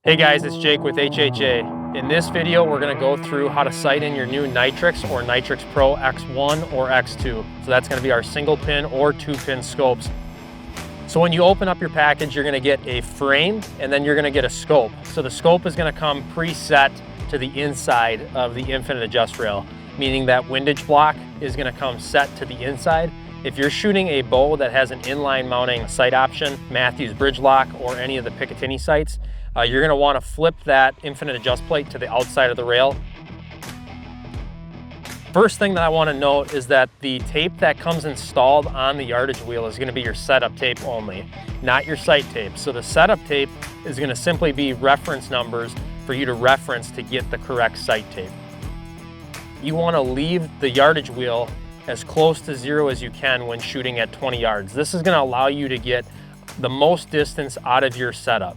Hey guys, it's Jake with HHA. In this video, we're going to go through how to sight in your new Nitrix or Nitrix Pro X1 or X2. So that's going to be our single pin or 2-pin scopes. So when you open up your package, you're going to get a frame and then you're going to get a scope. So the scope is going to come preset to the inside of the infinite adjust rail, meaning that windage block is going to come set to the inside. If you're shooting a bow that has an inline mounting sight option, Matthews bridge lock, or any of the Picatinny sights, you're going to want to flip that infinite adjust plate to the outside of the rail. First thing that I want to note is that the tape that comes installed on the yardage wheel is going to be your setup tape only, not your sight tape. So the setup tape is going to simply be reference numbers for you to reference to get the correct sight tape. You want to leave the yardage wheel as close to zero as you can when shooting at 20 yards. This is going to allow you to get the most distance out of your setup.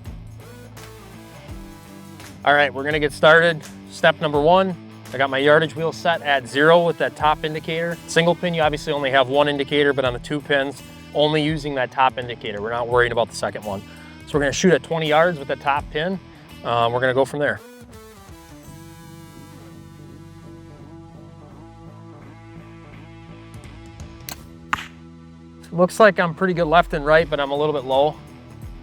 All right, we're gonna get started. Step number one, I got my yardage wheel set at 0 with that top indicator. Single pin, you obviously only have one indicator, but on the 2 pins, only using that top indicator. We're not worried about the second one. So we're gonna shoot at 20 yards with the top pin. We're gonna go from there. Looks like I'm pretty good left and right, but I'm a little bit low.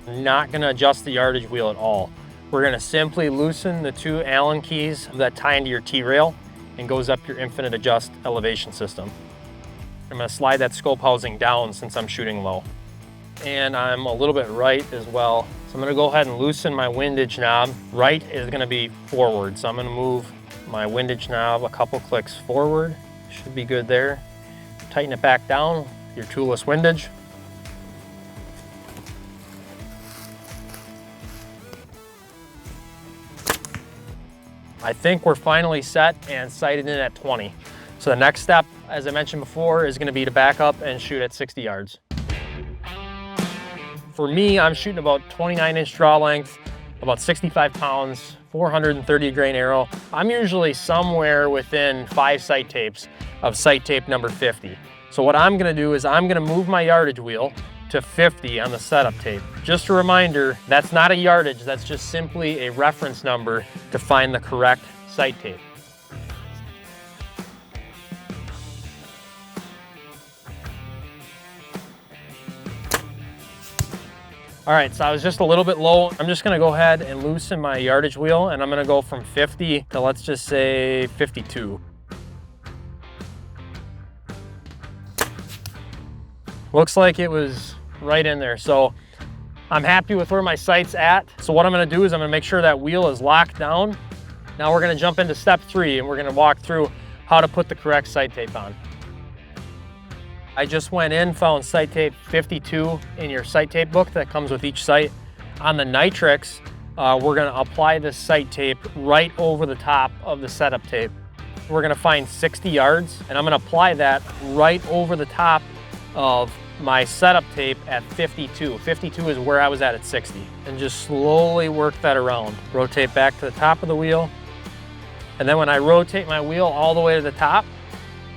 Not gonna adjust the yardage wheel at all. We're gonna simply loosen the 2 Allen keys that tie into your T-rail and goes up your infinite adjust elevation system. I'm gonna slide that scope housing down since I'm shooting low. And I'm a little bit right as well. So I'm gonna go ahead and loosen my windage knob. Right is gonna be forward. So I'm gonna move my windage knob a couple clicks forward. Should be good there. Tighten it back down, your toolless windage. I think we're finally set and sighted in at 20. So the next step, as I mentioned before, is gonna be to back up and shoot at 60 yards. For me, I'm shooting about 29-inch draw length, about 65 pounds, 430 grain arrow. I'm usually somewhere within 5 sight tapes of sight tape number 50. So what I'm gonna do is I'm gonna move my yardage wheel to 50 on the setup tape. Just a reminder, that's not a yardage, that's just simply a reference number to find the correct sight tape. All right, so I was just a little bit low. I'm just gonna go ahead and loosen my yardage wheel and I'm gonna go from 50 to, let's just say, 52. Looks like it was right in there. So I'm happy with where my sight's at. So what I'm gonna do is I'm gonna make sure that wheel is locked down. Now we're gonna jump into step 3 and we're gonna walk through how to put the correct sight tape on. I just went in, found sight tape 52 in your sight tape book that comes with each sight. On the Nitrix, we're gonna apply this sight tape right over the top of the setup tape. We're gonna find 60 yards and I'm gonna apply that right over the top of my setup tape at 52. 52 is where I was at 60. And just slowly work that around. Rotate back to the top of the wheel. And then when I rotate my wheel all the way to the top,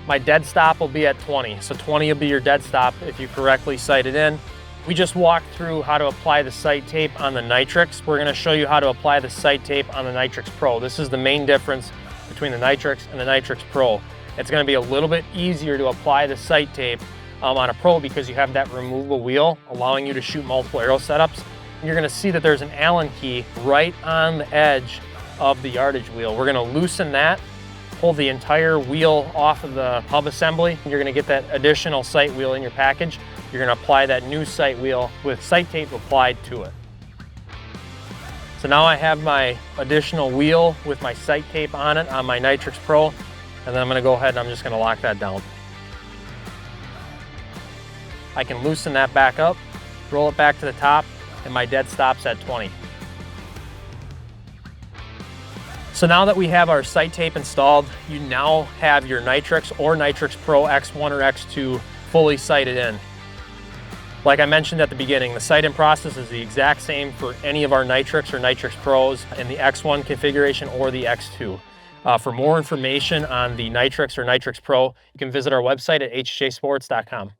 my dead stop will be at 20. So 20 will be your dead stop if you correctly sight it in. We just walked through how to apply the sight tape on the Nitrix. We're gonna show you how to apply the sight tape on the Nitrix Pro. This is the main difference between the Nitrix and the Nitrix Pro. It's gonna be a little bit easier to apply the sight tape on a Pro because you have that removable wheel allowing you to shoot multiple arrow setups. And you're gonna see that there's an Allen key right on the edge of the yardage wheel. We're gonna loosen that, pull the entire wheel off of the hub assembly. You're gonna get that additional sight wheel in your package. You're gonna apply that new sight wheel with sight tape applied to it. So now I have my additional wheel with my sight tape on it on my Nitrix Pro, and then I'm gonna go ahead and I'm just gonna lock that down. I can loosen that back up, roll it back to the top, and my dead stop's at 20. So now that we have our sight tape installed, you now have your Nitrix or Nitrix Pro X1 or X2 fully sighted in. Like I mentioned at the beginning, the sight-in process is the exact same for any of our Nitrix or Nitrix Pros in the X1 configuration or the X2. For more information on the Nitrix or Nitrix Pro, you can visit our website at hjsports.com.